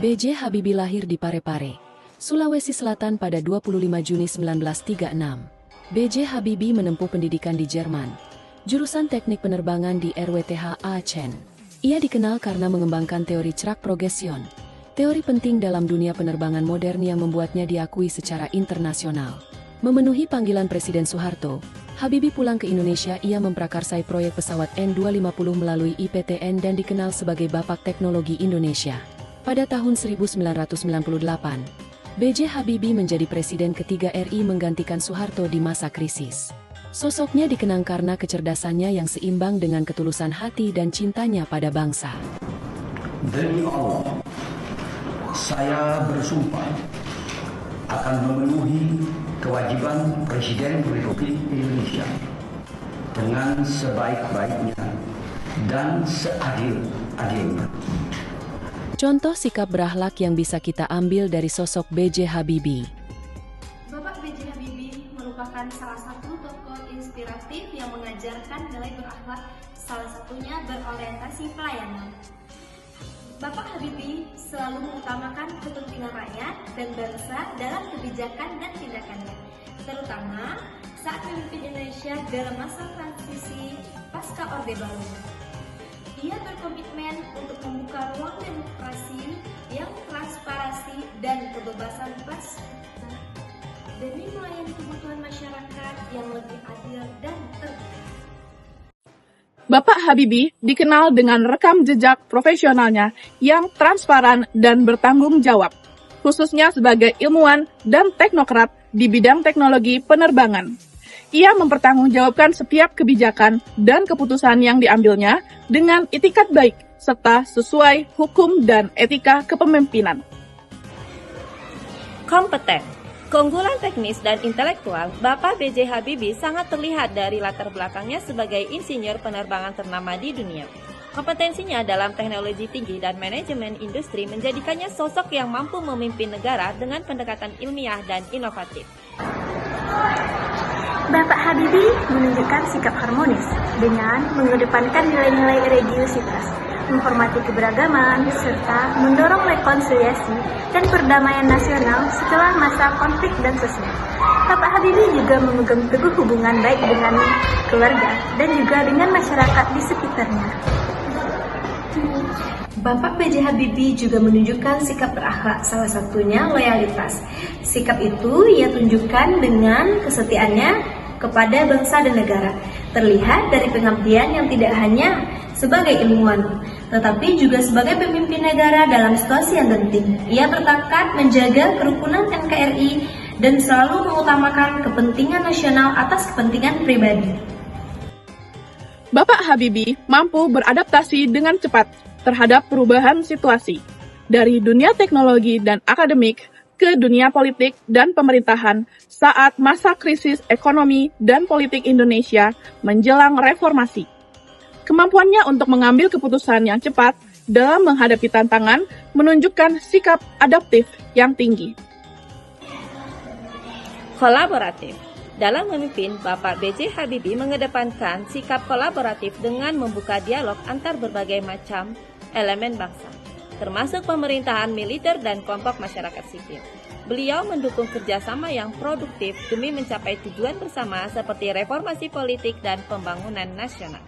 B.J. Habibie lahir di Parepare, Sulawesi Selatan pada 25 Juni 1936. B.J. Habibie menempuh pendidikan di Jerman, jurusan teknik penerbangan di RWTH Aachen. Ia dikenal karena mengembangkan teori Cherak Progression, teori penting dalam dunia penerbangan modern yang membuatnya diakui secara internasional. Memenuhi panggilan Presiden Soeharto, Habibie pulang ke Indonesia. Ia memprakarsai proyek pesawat N250 melalui IPTN dan dikenal sebagai Bapak Teknologi Indonesia. Pada tahun 1998, B.J. Habibie menjadi Presiden ketiga RI menggantikan Soeharto di masa krisis. Sosoknya dikenang karena kecerdasannya yang seimbang dengan ketulusan hati dan cintanya pada bangsa. Demi Allah, saya bersumpah akan memenuhi kewajiban Presiden Republik Indonesia dengan sebaik-baiknya dan seadil-adilnya. Contoh sikap berakhlak yang bisa kita ambil dari sosok B.J. Habibie. Bapak B.J. Habibie merupakan salah satu tokoh inspiratif yang mengajarkan nilai berakhlak, salah satunya berorientasi pelayanan. Bapak Habibie selalu mengutamakan kepentingan rakyat dan bangsa dalam kebijakan dan tindakannya, terutama saat memimpin Indonesia dalam masa transisi pasca Orde Baru. Ia berkomitmen untuk membuka ruang demokrasi yang transparansi dan kebebasan pers demi melayani kebutuhan masyarakat yang lebih adil dan terbuka. Bapak Habibie dikenal dengan rekam jejak profesionalnya yang transparan dan bertanggung jawab, khususnya sebagai ilmuwan dan teknokrat di bidang teknologi penerbangan. Ia mempertanggungjawabkan setiap kebijakan dan keputusan yang diambilnya dengan itikat baik serta sesuai hukum dan etika kepemimpinan. Kompeten, keunggulan teknis dan intelektual, Bapak B.J. Habibie sangat terlihat dari latar belakangnya sebagai insinyur penerbangan ternama di dunia. Kompetensinya dalam teknologi tinggi dan manajemen industri menjadikannya sosok yang mampu memimpin negara dengan pendekatan ilmiah dan inovatif. Bapak Habibie menunjukkan sikap harmonis dengan mengedepankan nilai-nilai religiusitas, menghormati keberagaman, serta mendorong rekonsiliasi dan perdamaian nasional setelah masa konflik dan sosial. Bapak Habibie juga memegang teguh hubungan baik dengan keluarga dan juga dengan masyarakat di sekitarnya. Bapak B.J. Habibie juga menunjukkan sikap berakhlak, salah satunya loyalitas. Sikap itu ia tunjukkan dengan kesetiaannya kepada bangsa dan negara. Terlihat dari pengabdian yang tidak hanya sebagai ilmuwan, tetapi juga sebagai pemimpin negara dalam situasi yang genting. Ia bertekad menjaga kerukunan NKRI dan selalu mengutamakan kepentingan nasional atas kepentingan pribadi. Bapak Habibie mampu beradaptasi dengan cepat terhadap perubahan situasi, dari dunia teknologi dan akademik ke dunia politik dan pemerintahan saat masa krisis ekonomi dan politik Indonesia menjelang reformasi. Kemampuannya untuk mengambil keputusan yang cepat dalam menghadapi tantangan menunjukkan sikap adaptif yang tinggi. Kolaboratif. Dalam memimpin, Bapak B.J. Habibie mengedepankan sikap kolaboratif dengan membuka dialog antar berbagai macam elemen bangsa, termasuk pemerintahan militer dan kelompok masyarakat sipil. Beliau mendukung kerjasama yang produktif demi mencapai tujuan bersama seperti reformasi politik dan pembangunan nasional.